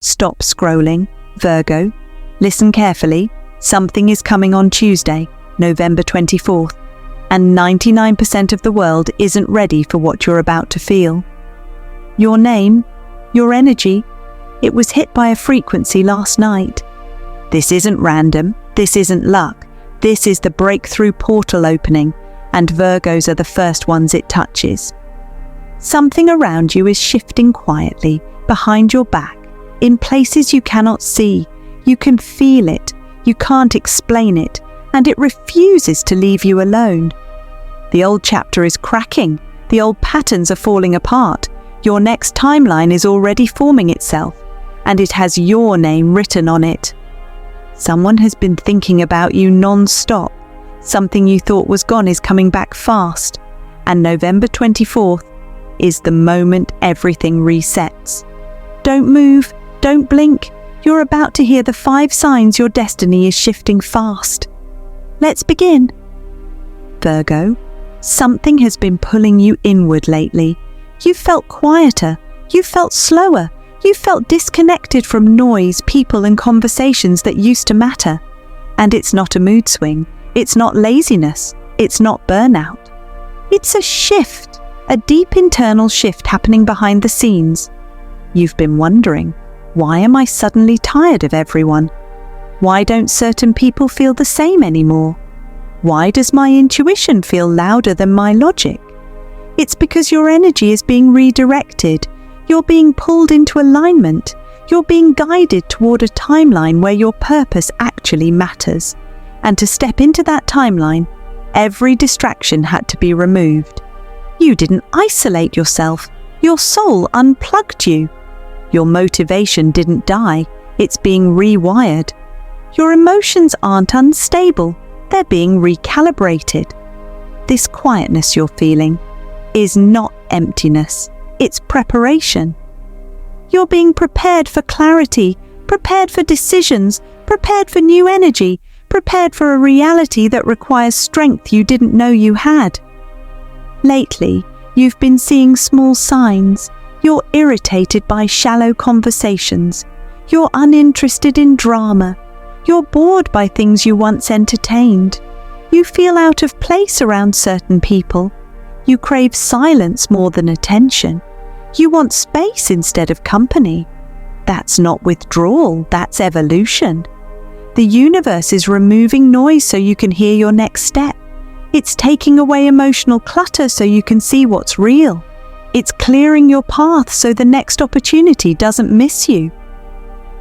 Stop scrolling, Virgo. Listen carefully. Something is coming on Tuesday, November 24th, and 99% of the world isn't ready for what you're about to feel. Your name, your energy, it was hit by a frequency last night. This isn't random, this isn't luck, this is the breakthrough portal opening, and Virgos are the first ones it touches. Something around you is shifting quietly, behind your back, in places you cannot see. You can feel it, you can't explain it, and it refuses to leave you alone. The old chapter is cracking, the old patterns are falling apart, your next timeline is already forming itself, and it has your name written on it. Someone has been thinking about you non-stop. Something you thought was gone is coming back fast, and November 24th is the moment everything resets. Don't move, don't blink. You're about to hear the 5 signs your destiny is shifting fast. Let's begin. Virgo, something has been pulling you inward lately. You felt quieter, you felt slower, you felt disconnected from noise, people and conversations that used to matter. And it's not a mood swing, it's not laziness, it's not burnout. It's a shift, a deep internal shift happening behind the scenes. You've been wondering, why am I suddenly tired of everyone? Why don't certain people feel the same anymore? Why does my intuition feel louder than my logic? It's because your energy is being redirected. You're being pulled into alignment. You're being guided toward a timeline where your purpose actually matters. And to step into that timeline, every distraction had to be removed. You didn't isolate yourself. Your soul unplugged you. Your motivation didn't die, it's being rewired. Your emotions aren't unstable, they're being recalibrated. This quietness you're feeling is not emptiness, it's preparation. You're being prepared for clarity, prepared for decisions, prepared for new energy, prepared for a reality that requires strength you didn't know you had. Lately, you've been seeing small signs. You're irritated by shallow conversations. You're uninterested in drama. You're bored by things you once entertained. You feel out of place around certain people. You crave silence more than attention. You want space instead of company. That's not withdrawal, that's evolution. The universe is removing noise so you can hear your next step. It's taking away emotional clutter so you can see what's real. It's clearing your path so the next opportunity doesn't miss you.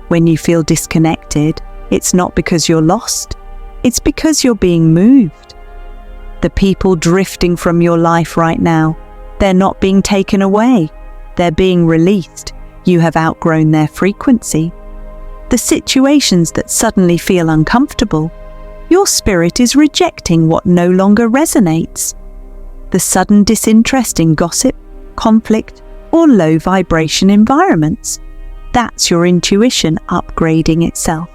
When you feel disconnected, it's not because you're lost, it's because you're being moved. The people drifting from your life right now, they're not being taken away, they're being released. You have outgrown their frequency. The situations that suddenly feel uncomfortable, your spirit is rejecting what no longer resonates. The sudden disinterest in gossip, conflict, or low vibration environments. That's your intuition upgrading itself.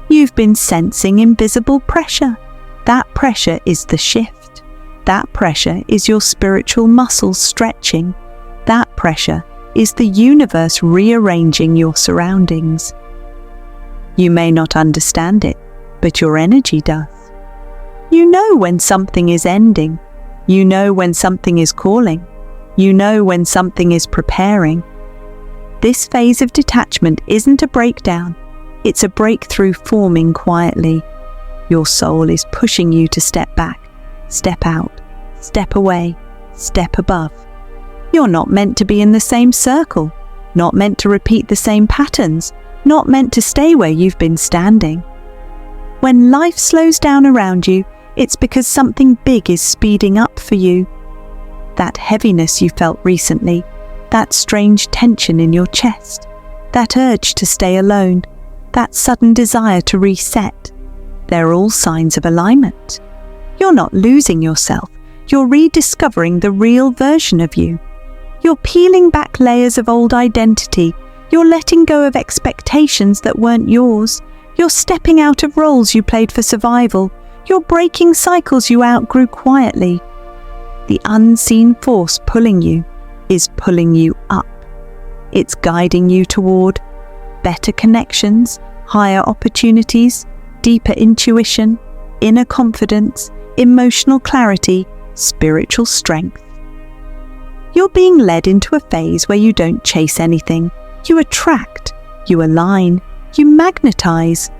You've been sensing invisible pressure. That pressure is the shift. That pressure is your spiritual muscles stretching. That pressure is the universe rearranging your surroundings. You may not understand it, but your energy does. You know when something is ending. You know when something is calling. You know when something is preparing. This phase of detachment isn't a breakdown, it's a breakthrough forming quietly. Your soul is pushing you to step back, step out, step away, step above. You're not meant to be in the same circle, not meant to repeat the same patterns, not meant to stay where you've been standing. When life slows down around you, it's because something big is speeding up for you. That heaviness you felt recently, that strange tension in your chest, that urge to stay alone, that sudden desire to reset, they're all signs of alignment. You're not losing yourself, you're rediscovering the real version of you. You're peeling back layers of old identity, you're letting go of expectations that weren't yours, you're stepping out of roles you played for survival, you're breaking cycles you outgrew quietly. The unseen force pulling you is pulling you up. It's guiding you toward better connections, higher opportunities, deeper intuition, inner confidence, emotional clarity, spiritual strength. You're being led into a phase where you don't chase anything. You attract, you align, you magnetize.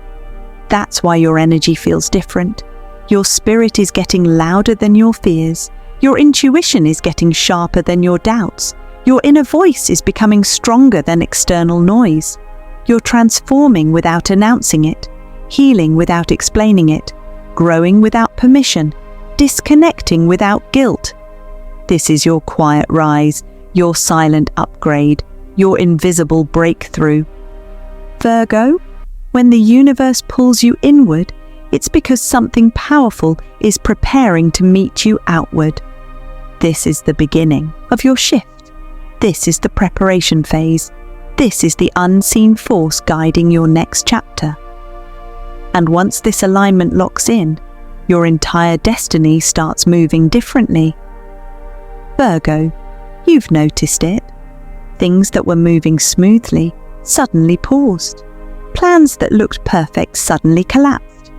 That's why your energy feels different. Your spirit is getting louder than your fears. Your intuition is getting sharper than your doubts. Your inner voice is becoming stronger than external noise. You're transforming without announcing it, healing without explaining it, growing without permission, disconnecting without guilt. This is your quiet rise, your silent upgrade, your invisible breakthrough. Virgo, when the universe pulls you inward, it's because something powerful is preparing to meet you outward. This is the beginning of your shift. This is the preparation phase. This is the unseen force guiding your next chapter. And once this alignment locks in, your entire destiny starts moving differently. Virgo, you've noticed it. Things that were moving smoothly suddenly paused. Plans that looked perfect suddenly collapsed.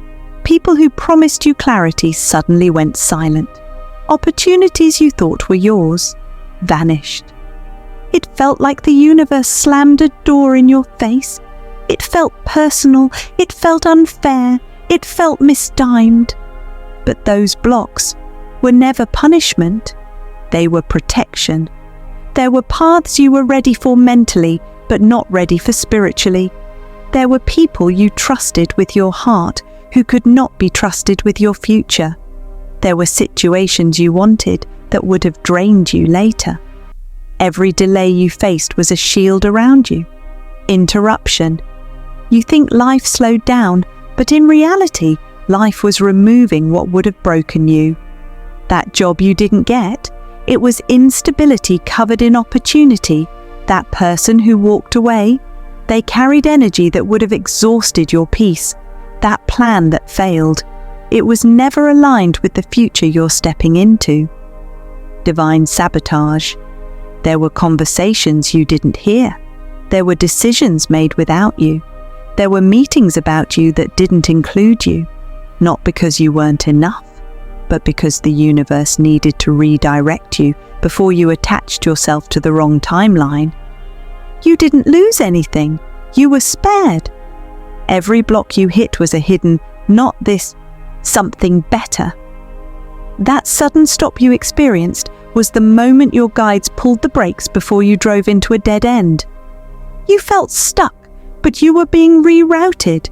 People who promised you clarity suddenly went silent. Opportunities you thought were yours vanished. It felt like the universe slammed a door in your face. It felt personal, it felt unfair, it felt mistimed. But those blocks were never punishment. They were protection. There were paths you were ready for mentally, but not ready for spiritually. There were people you trusted with your heart who could not be trusted with your future. There were situations you wanted that would have drained you later. Every delay you faced was a shield around you. Interruption. You think life slowed down, but in reality, life was removing what would have broken you. That job you didn't get, it was instability covered in opportunity. That person who walked away, they carried energy that would have exhausted your peace. That plan that failed, it was never aligned with the future you're stepping into. Divine sabotage. There were conversations you didn't hear. There were decisions made without you. There were meetings about you that didn't include you, not because you weren't enough, but because the universe needed to redirect you before you attached yourself to the wrong timeline. You didn't lose anything. You were spared. Every block you hit was a hidden, not this, something better. That sudden stop you experienced was the moment your guides pulled the brakes before you drove into a dead end. You felt stuck, but you were being rerouted.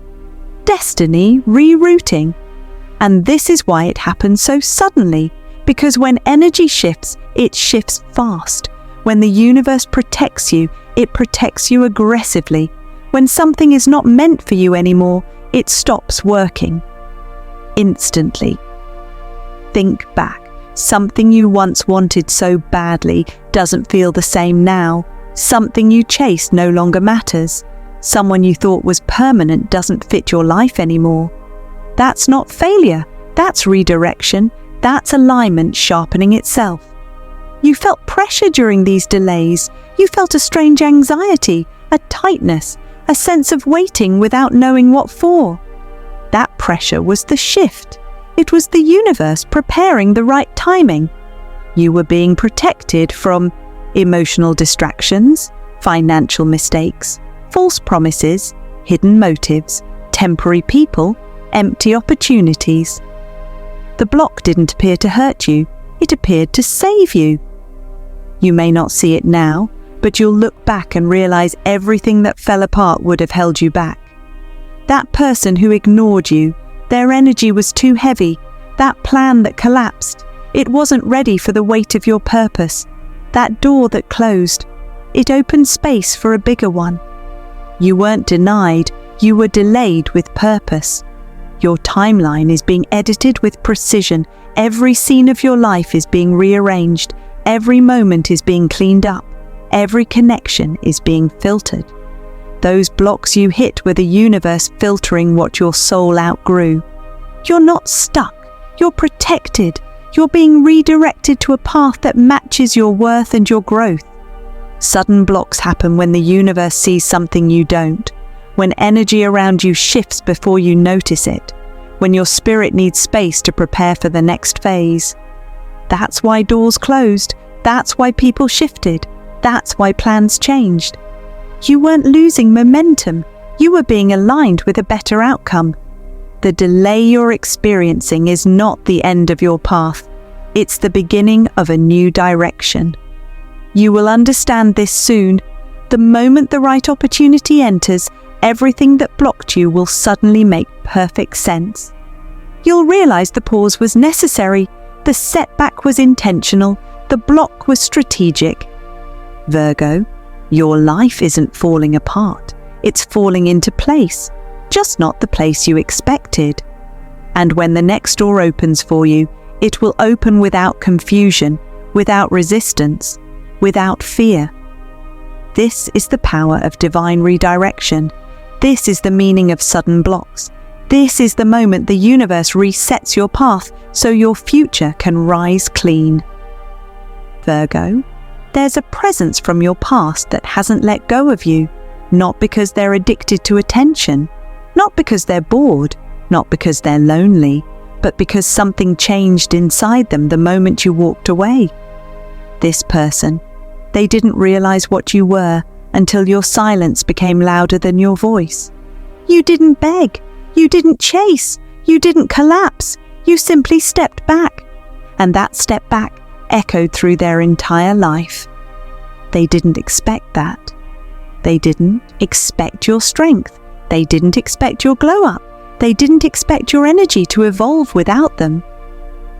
Destiny rerouting. And this is why it happens so suddenly, because when energy shifts, it shifts fast. When the universe protects you, it protects you aggressively. When something is not meant for you anymore, it stops working. Instantly. Think back. Something you once wanted so badly doesn't feel the same now. Something you chased no longer matters. Someone you thought was permanent doesn't fit your life anymore. That's not failure. That's redirection. That's alignment sharpening itself. You felt pressure during these delays. You felt a strange anxiety, a tightness, a sense of waiting without knowing what for. That pressure was the shift. It was the universe preparing the right timing. You were being protected from emotional distractions, financial mistakes, false promises, hidden motives, temporary people, empty opportunities. The block didn't appear to hurt you, it appeared to save you. You may not see it now, but you'll look back and realize everything that fell apart would have held you back. That person who ignored you, their energy was too heavy. That plan that collapsed, it wasn't ready for the weight of your purpose. That door that closed, it opened space for a bigger one. You weren't denied, you were delayed with purpose. Your timeline is being edited with precision. Every scene of your life is being rearranged. Every moment is being cleaned up. Every connection is being filtered. Those blocks you hit were the universe filtering what your soul outgrew. You're not stuck. You're protected. You're being redirected to a path that matches your worth and your growth. Sudden blocks happen when the universe sees something you don't. when energy around you shifts before you notice it, when your spirit needs space to prepare for the next phase. That's why doors closed. That's why people shifted. That's why plans changed. You weren't losing momentum. You were being aligned with a better outcome. The delay you're experiencing is not the end of your path. It's the beginning of a new direction. You will understand this soon. The moment the right opportunity enters, everything that blocked you will suddenly make perfect sense. You'll realize the pause was necessary, the setback was intentional, the block was strategic. Virgo, your life isn't falling apart. It's falling into place, just not the place you expected. And when the next door opens for you, it will open without confusion, without resistance, without fear. This is the power of divine redirection. This is the meaning of sudden blocks. This is the moment the universe resets your path so your future can rise clean. Virgo, there's a presence from your past that hasn't let go of you, not because they're addicted to attention, not because they're bored, not because they're lonely, but because something changed inside them the moment you walked away. This person, they didn't realize what you were until your silence became louder than your voice. You didn't beg, you didn't chase, you didn't collapse, you simply stepped back. And that step back echoed through their entire life. They didn't expect that. They didn't expect your strength. They didn't expect your glow up. They didn't expect your energy to evolve without them.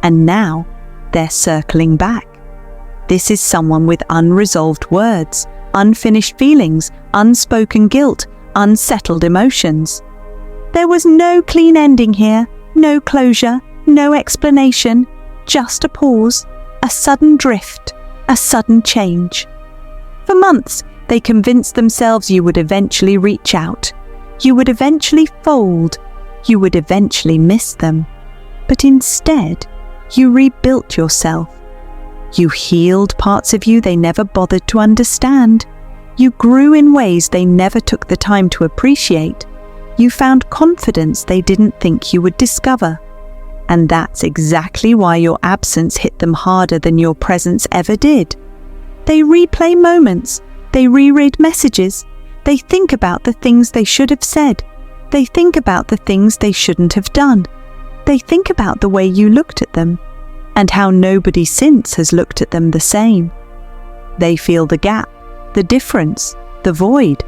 And now they're circling back. This is someone with unresolved words, unfinished feelings, unspoken guilt, unsettled emotions. There was no clean ending here, no closure, no explanation, just a pause, a sudden drift, a sudden change. For months, they convinced themselves you would eventually reach out. You would eventually fold. You would eventually miss them. But instead, you rebuilt yourself. You healed parts of you they never bothered to understand. You grew in ways they never took the time to appreciate. You found confidence they didn't think you would discover. And that's exactly why your absence hit them harder than your presence ever did. They replay moments. They reread messages. They think about the things they should have said. They think about the things they shouldn't have done. They think about the way you looked at them, and how nobody since has looked at them the same. They feel the gap, the difference, the void.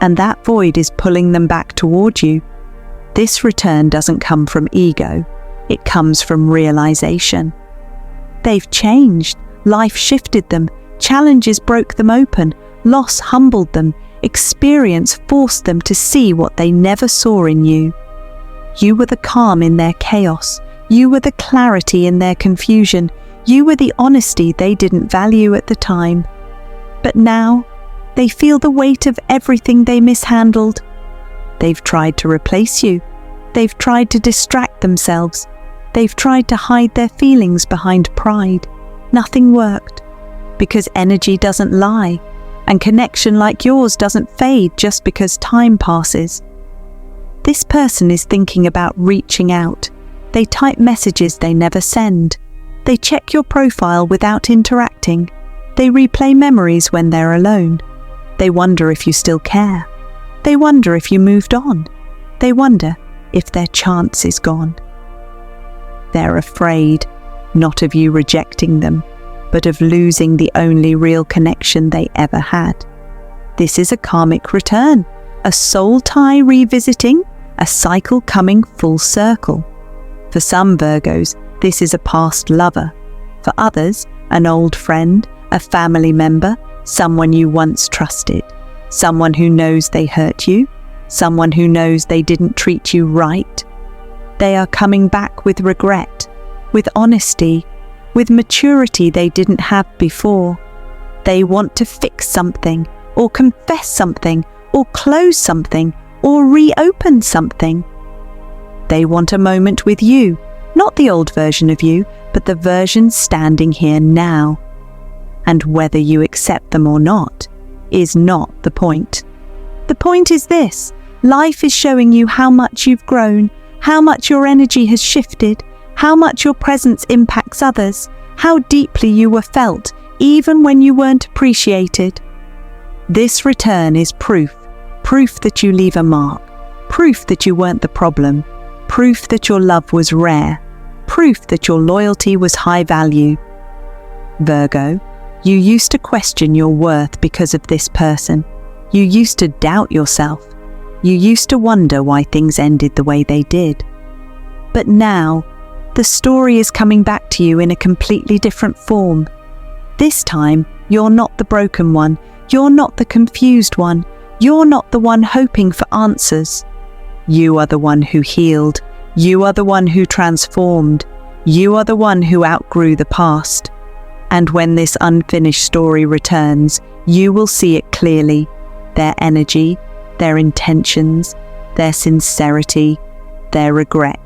And that void is pulling them back toward you. This return doesn't come from ego. It comes from realization. They've changed. Life shifted them. Challenges broke them open. Loss humbled them. Experience forced them to see what they never saw in you. You were the calm in their chaos. You were the clarity in their confusion. You were the honesty they didn't value at the time. But now, they feel the weight of everything they mishandled. They've tried to replace you. They've tried to distract themselves. They've tried to hide their feelings behind pride. Nothing worked, because energy doesn't lie, and connection like yours doesn't fade just because time passes. This person is thinking about reaching out. They type messages they never send. They check your profile without interacting. They replay memories when they're alone. They wonder if you still care. They wonder if you moved on. They wonder if their chance is gone. They're afraid, not of you rejecting them, but of losing the only real connection they ever had. This is a karmic return, a soul tie revisiting, a cycle coming full circle. For some Virgos, this is a past lover. For others, an old friend, a family member, someone you once trusted, someone who knows they hurt you, someone who knows they didn't treat you right. They are coming back with regret, with honesty, with maturity they didn't have before. They want to fix something, or confess something, or close something, or reopen something. They want a moment with you, not the old version of you, but the version standing here now. And whether you accept them or not is not the point. The point is this: Life is showing you how much you've grown, how much your energy has shifted, how much your presence impacts others, how deeply you were felt, even when you weren't appreciated. This return is proof that you leave a mark, proof that you weren't the problem, proof that your love was rare, proof that your loyalty was high value. Virgo, you used to question your worth because of this person. You used to doubt yourself. You used to wonder why things ended the way they did. But now, the story is coming back to you in a completely different form. This time, you're not the broken one. You're not the confused one. You're not the one hoping for answers. You are the one who healed. You are the one who transformed. You are the one who outgrew the past. And when this unfinished story returns, you will see it clearly. Their energy, their intentions, their sincerity, their regret.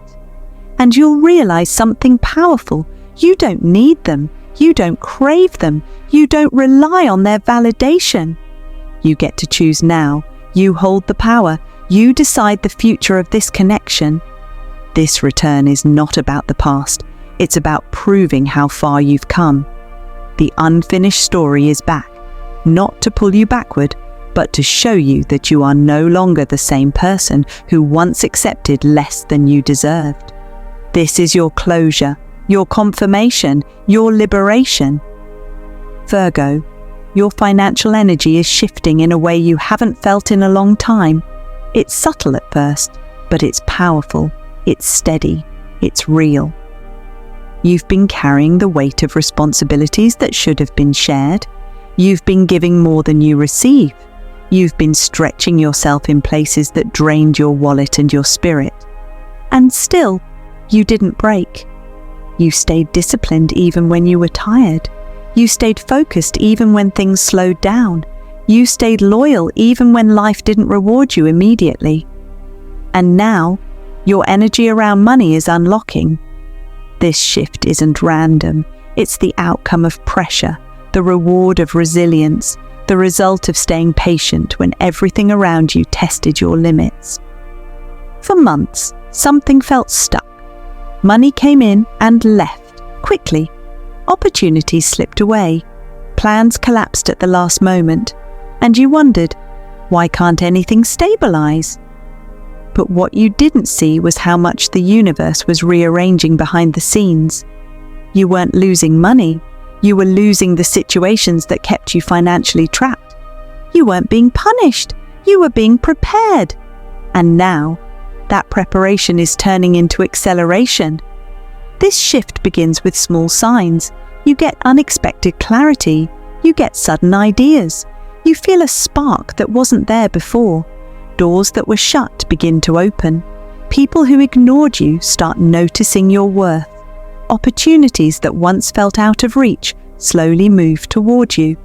And you'll realize something powerful. You don't need them. You don't crave them. You don't rely on their validation. You get to choose now. You hold the power. You decide the future of this connection. This return is not about the past. It's about proving how far you've come. The unfinished story is back, not to pull you backward, but to show you that you are no longer the same person who once accepted less than you deserved. This is your closure, your confirmation, your liberation. Virgo, your financial energy is shifting in a way you haven't felt in a long time. It's subtle at first, but it's powerful, it's steady, it's real. You've been carrying the weight of responsibilities that should have been shared. You've been giving more than you receive. You've been stretching yourself in places that drained your wallet and your spirit. And still, you didn't break. You stayed disciplined even when you were tired. You stayed focused even when things slowed down. You stayed loyal even when life didn't reward you immediately. And now, your energy around money is unlocking. This shift isn't random. It's the outcome of pressure, the reward of resilience, the result of staying patient when everything around you tested your limits. For months, something felt stuck. Money came in and left, quickly. Opportunities slipped away. Plans collapsed at the last moment. And you wondered, why can't anything stabilize? But what you didn't see was how much the universe was rearranging behind the scenes. You weren't losing money. You were losing the situations that kept you financially trapped. You weren't being punished. You were being prepared. And now, that preparation is turning into acceleration. This shift begins with small signs. You get unexpected clarity. You get sudden ideas. You feel a spark that wasn't there before. Doors that were shut begin to open. People who ignored you start noticing your worth. Opportunities that once felt out of reach slowly move toward you.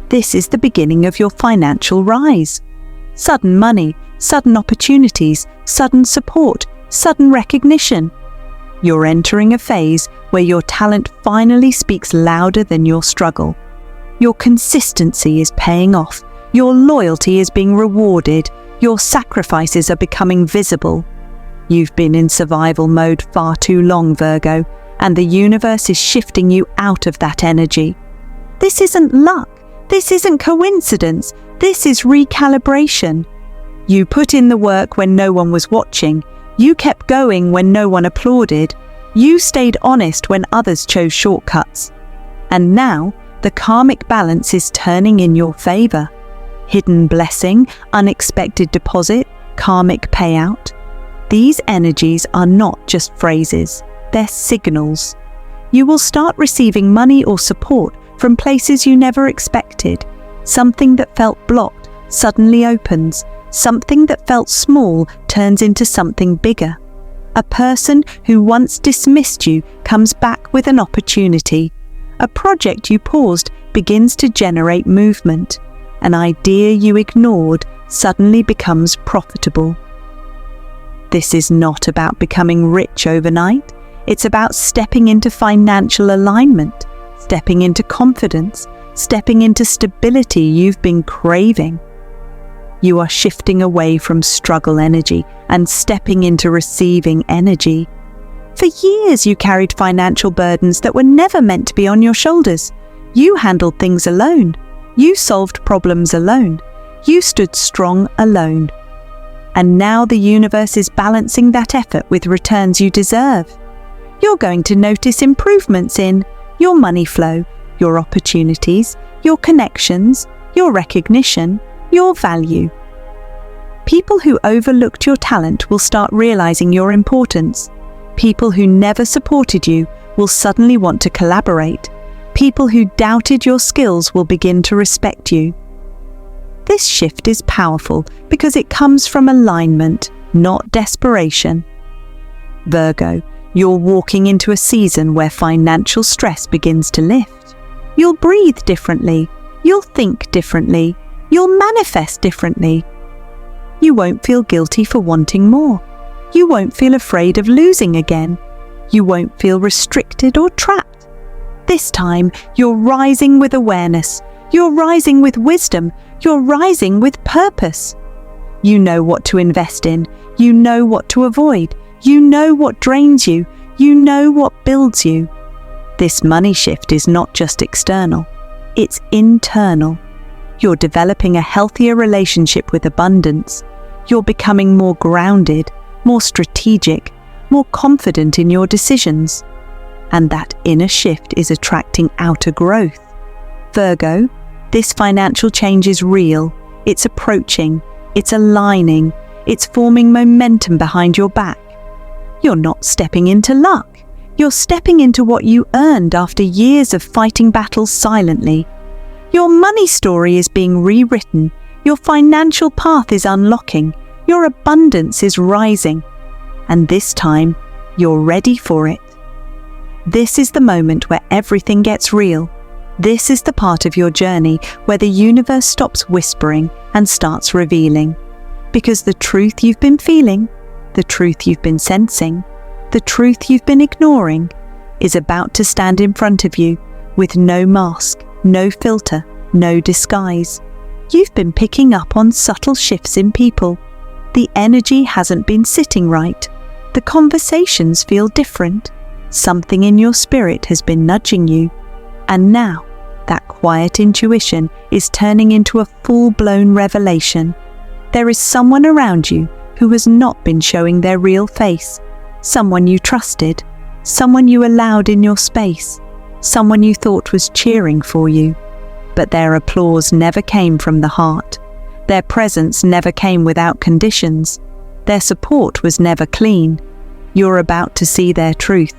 This is the beginning of your financial rise. Sudden money, sudden opportunities, sudden support, sudden recognition. You're entering a phase where your talent finally speaks louder than your struggle. Your consistency is paying off. Your loyalty is being rewarded. Your sacrifices are becoming visible. You've been in survival mode far too long, Virgo, and the universe is shifting you out of that energy. This isn't luck. This isn't coincidence. This is recalibration. You put in the work when no one was watching. You kept going when no one applauded. You stayed honest when others chose shortcuts. And now, the karmic balance is turning in your favor. Hidden blessing, unexpected deposit, karmic payout. These energies are not just phrases, they're signals. You will start receiving money or support from places you never expected. Something that felt blocked suddenly opens. Something that felt small turns into something bigger. A person who once dismissed you comes back with an opportunity. A project you paused begins to generate movement. An idea you ignored suddenly becomes profitable. This is not about becoming rich overnight. It's about stepping into financial alignment, stepping into confidence, stepping into stability you've been craving. You are shifting away from struggle energy and stepping into receiving energy. For years you carried financial burdens that were never meant to be on your shoulders. You handled things alone. You solved problems alone. You stood strong alone. And now the universe is balancing that effort with returns you deserve. You're going to notice improvements in your money flow, your opportunities, your connections, your recognition, your value. People who overlooked your talent will start realizing your importance. People who never supported you will suddenly want to collaborate. People who doubted your skills will begin to respect you. This shift is powerful because it comes from alignment, not desperation. Virgo, you're walking into a season where financial stress begins to lift. You'll breathe differently. You'll think differently. You'll manifest differently. You won't feel guilty for wanting more. You won't feel afraid of losing again. You won't feel restricted or trapped. This time, you're rising with awareness. You're rising with wisdom. You're rising with purpose. You know what to invest in. You know what to avoid. You know what drains you. You know what builds you. This money shift is not just external. It's internal. You're developing a healthier relationship with abundance. You're becoming more grounded, more strategic, more confident in your decisions. And that inner shift is attracting outer growth. Virgo, this financial change is real. It's approaching. It's aligning. It's forming momentum behind your back. You're not stepping into luck. You're stepping into what you earned after years of fighting battles silently. Your money story is being rewritten. Your financial path is unlocking. Your abundance is rising. And this time, you're ready for it. This is the moment where everything gets real. This is the part of your journey where the universe stops whispering and starts revealing. Because the truth you've been feeling, the truth you've been sensing, the truth you've been ignoring, is about to stand in front of you with no mask, no filter, no disguise. You've been picking up on subtle shifts in people. The energy hasn't been sitting right. The conversations feel different. Something in your spirit has been nudging you. And now, that quiet intuition is turning into a full-blown revelation. There is someone around you who has not been showing their real face. Someone you trusted. Someone you allowed in your space. Someone you thought was cheering for you. But their applause never came from the heart. Their presence never came without conditions. Their support was never clean. You're about to see their truth,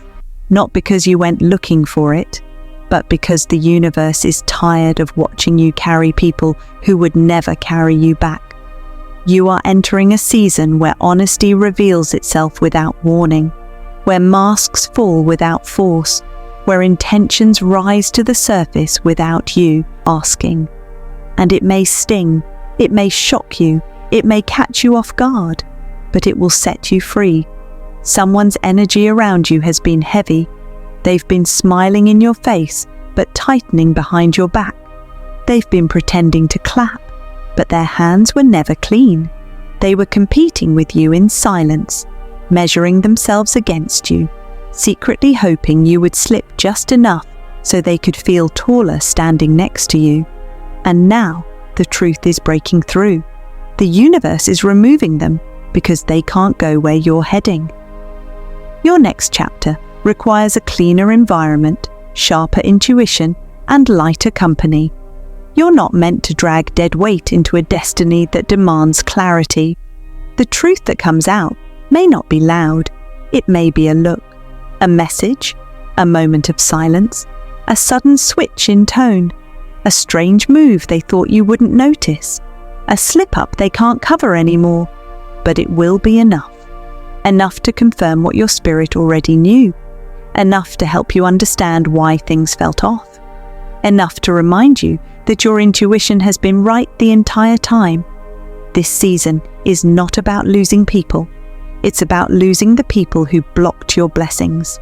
not because you went looking for it, but because the universe is tired of watching you carry people who would never carry you back. You are entering a season where honesty reveals itself without warning, where masks fall without force, where intentions rise to the surface without you asking. And it may sting, it may shock you, it may catch you off guard, but it will set you free. Someone's energy around you has been heavy. They've been smiling in your face, but tightening behind your back. They've been pretending to clap, but their hands were never clean. They were competing with you in silence, measuring themselves against you, secretly hoping you would slip just enough so they could feel taller standing next to you. And now, the truth is breaking through. The universe is removing them because they can't go where you're heading. Your next chapter requires a cleaner environment, sharper intuition, and lighter company. You're not meant to drag dead weight into a destiny that demands clarity. The truth that comes out may not be loud. It may be a look, a message, a moment of silence, a sudden switch in tone, a strange move they thought you wouldn't notice, a slip-up they can't cover anymore. But it will be enough. Enough to confirm what your spirit already knew. Enough to help you understand why things felt off. Enough to remind you that your intuition has been right the entire time. This season is not about losing people. It's about losing the people who blocked your blessings.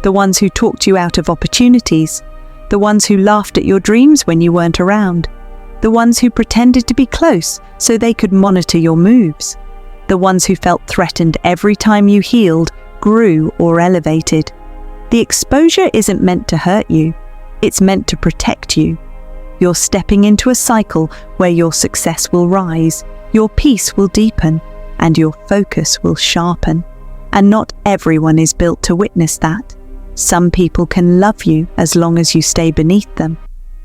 The ones who talked you out of opportunities. The ones who laughed at your dreams when you weren't around. the ones who pretended to be close so they could monitor your moves, the ones who felt threatened every time you healed, grew, or elevated. The exposure isn't meant to hurt you, it's meant to protect you. You're stepping into a cycle where your success will rise, your peace will deepen, and your focus will sharpen. And not everyone is built to witness that. Some people can love you as long as you stay beneath them,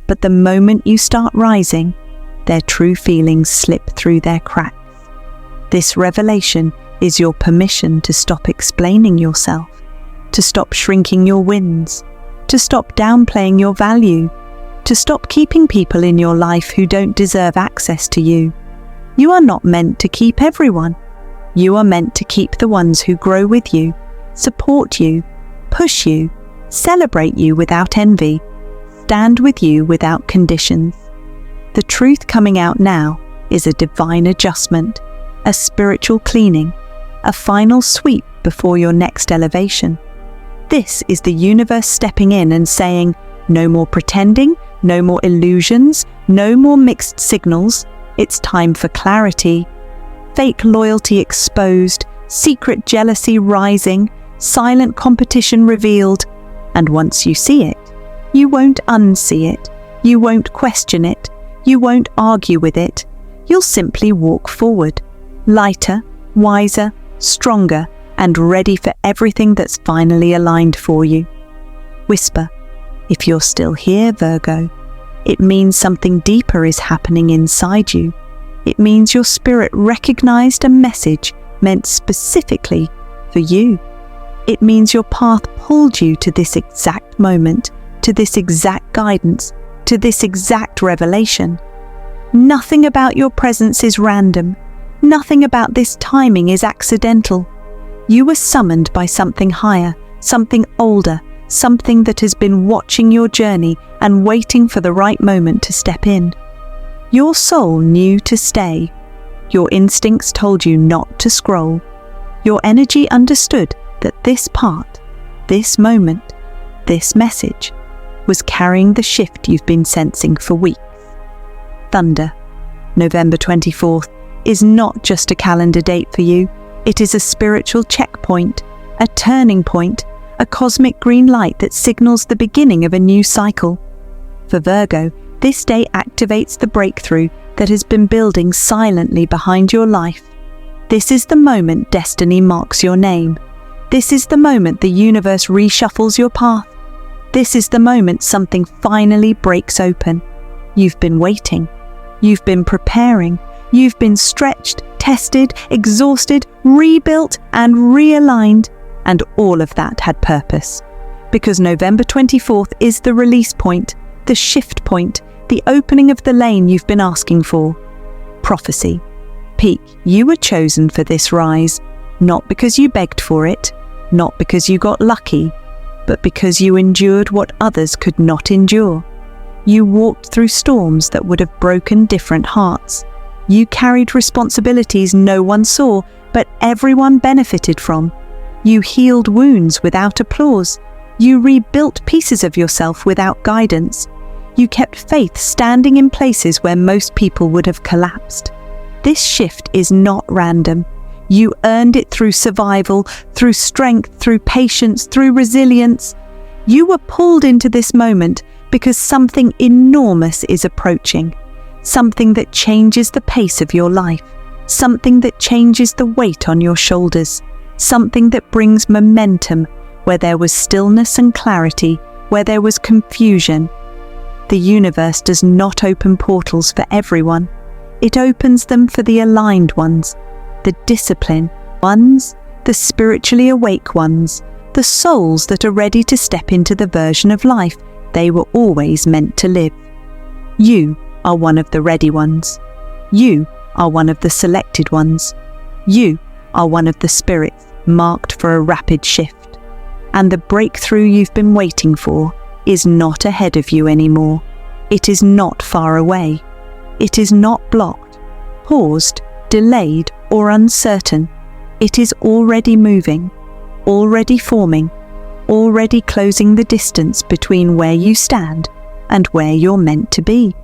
but the moment you start rising, their true feelings slip through their cracks. This revelation is your permission to stop explaining yourself, to stop shrinking your wins, to stop downplaying your value, to stop keeping people in your life who don't deserve access to you. You are not meant to keep everyone. You are meant to keep the ones who grow with you, support you, push you, celebrate you without envy, stand with you without conditions. The truth coming out now is a divine adjustment, a spiritual cleaning, a final sweep before your next elevation. This is the universe stepping in and saying, no more pretending, no more illusions, no more mixed signals. It's time for clarity. Fake loyalty exposed, secret jealousy rising, silent competition revealed. And once you see it, you won't unsee it, you won't question it, you won't argue with it. You'll simply walk forward, lighter, wiser, stronger, and ready for everything that's finally aligned for you. Whisper, if you're still here, Virgo, it means something deeper is happening inside you. It means your spirit recognized a message meant specifically for you. It means your path pulled you to this exact moment, to this exact guidance, to this exact revelation. Nothing about your presence is random. Nothing about this timing is accidental. You were summoned by something higher, something older, something that has been watching your journey and waiting for the right moment to step in. Your soul knew to stay. Your instincts told you not to scroll. Your energy understood that this part, this moment, this message was carrying the shift you've been sensing for weeks. Thunder, November 24th, is not just a calendar date for you. It is a spiritual checkpoint, a turning point, a cosmic green light that signals the beginning of a new cycle. For Virgo, this day activates the breakthrough that has been building silently behind your life. This is the moment destiny marks your name. This is the moment the universe reshuffles your path. This is the moment something finally breaks open. You've been waiting. You've been preparing. You've been stretched, tested, exhausted, rebuilt, and realigned. And all of that had purpose. Because November 24th is the release point, the shift point, the opening of the lane you've been asking for. Prophecy. Peak, you were chosen for this rise, not because you begged for it, not because you got lucky, but because you endured what others could not endure. You walked through storms that would have broken different hearts. You carried responsibilities no one saw, but everyone benefited from. You healed wounds without applause. You rebuilt pieces of yourself without guidance. You kept faith standing in places where most people would have collapsed. This shift is not random. You earned it through survival, through strength, through patience, through resilience. You were pulled into this moment because something enormous is approaching. Something that changes the pace of your life. Something that changes the weight on your shoulders. Something that brings momentum where there was stillness and clarity, where there was confusion. The universe does not open portals for everyone. It opens them for the aligned ones, the disciplined ones, the spiritually awake ones, the souls that are ready to step into the version of life they were always meant to live. You are one of the ready ones. You are one of the selected ones. You are one of the spirits marked for a rapid shift. And the breakthrough you've been waiting for is not ahead of you anymore. It is not far away. It is not blocked, paused, delayed, or uncertain. It is already moving, already forming, already closing the distance between where you stand and where you're meant to be.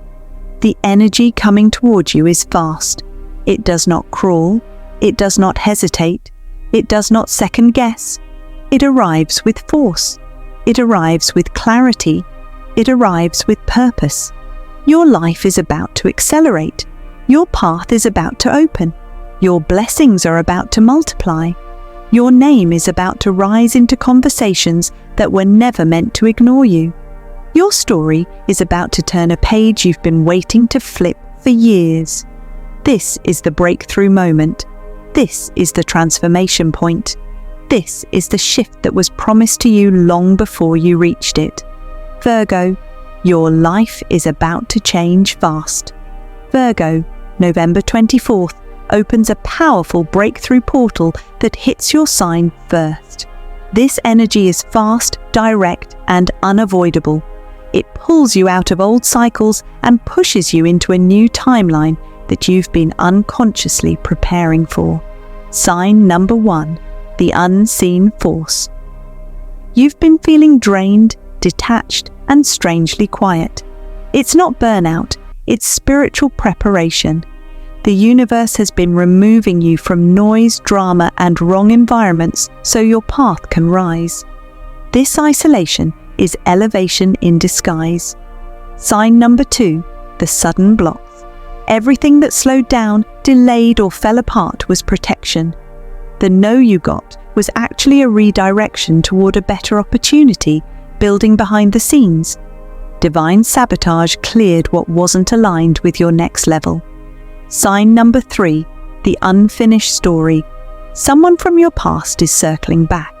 The energy coming towards you is fast. It does not crawl. It does not hesitate. It does not second guess. It arrives with force. It arrives with clarity. It arrives with purpose. Your life is about to accelerate. Your path is about to open. Your blessings are about to multiply. Your name is about to rise into conversations that were never meant to ignore you. Your story is about to turn a page you've been waiting to flip for years. This is the breakthrough moment. This is the transformation point. This is the shift that was promised to you long before you reached it. Virgo, your life is about to change fast. Virgo, November 24th, opens a powerful breakthrough portal that hits your sign first. This energy is fast, direct, and unavoidable. It pulls you out of old cycles and pushes you into a new timeline that you've been unconsciously preparing for. Sign number 1, the unseen force. You've been feeling drained, detached, and strangely quiet. It's not burnout, it's spiritual preparation. The universe has been removing you from noise, drama, and wrong environments so your path can rise. This isolation is elevation in disguise. Sign number 2, the sudden blocks. Everything that slowed down, delayed, or fell apart was protection. The no you got was actually a redirection toward a better opportunity, building behind the scenes. Divine sabotage cleared what wasn't aligned with your next level. Sign number 3, the unfinished story. Someone from your past is circling back.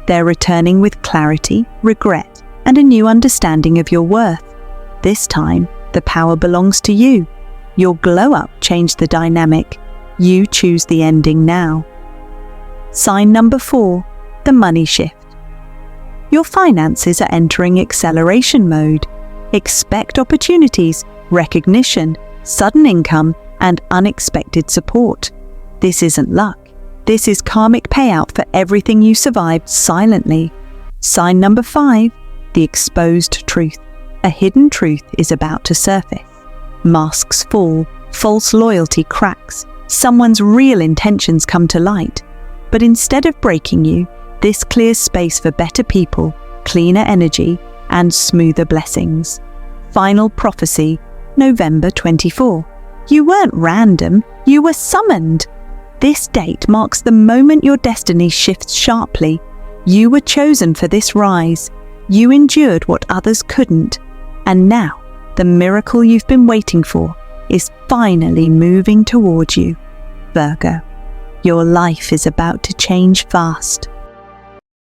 They're returning with clarity, regret, and a new understanding of your worth. This time, the power belongs to you. Your glow-up changed the dynamic. You choose the ending now. Sign number 4, the money shift. Your finances are entering acceleration mode. Expect opportunities, recognition, sudden income, and unexpected support. This isn't luck. This is karmic payout for everything you survived silently. Sign number 5, the exposed truth. A hidden truth is about to surface. Masks fall, false loyalty cracks, someone's real intentions come to light. But instead of breaking you, this clears space for better people, cleaner energy, and smoother blessings. Final prophecy, November 24. You weren't random, you were summoned. This date marks the moment your destiny shifts sharply. You were chosen for this rise. You endured what others couldn't. And now, the miracle you've been waiting for is finally moving towards you. Virgo, your life is about to change fast.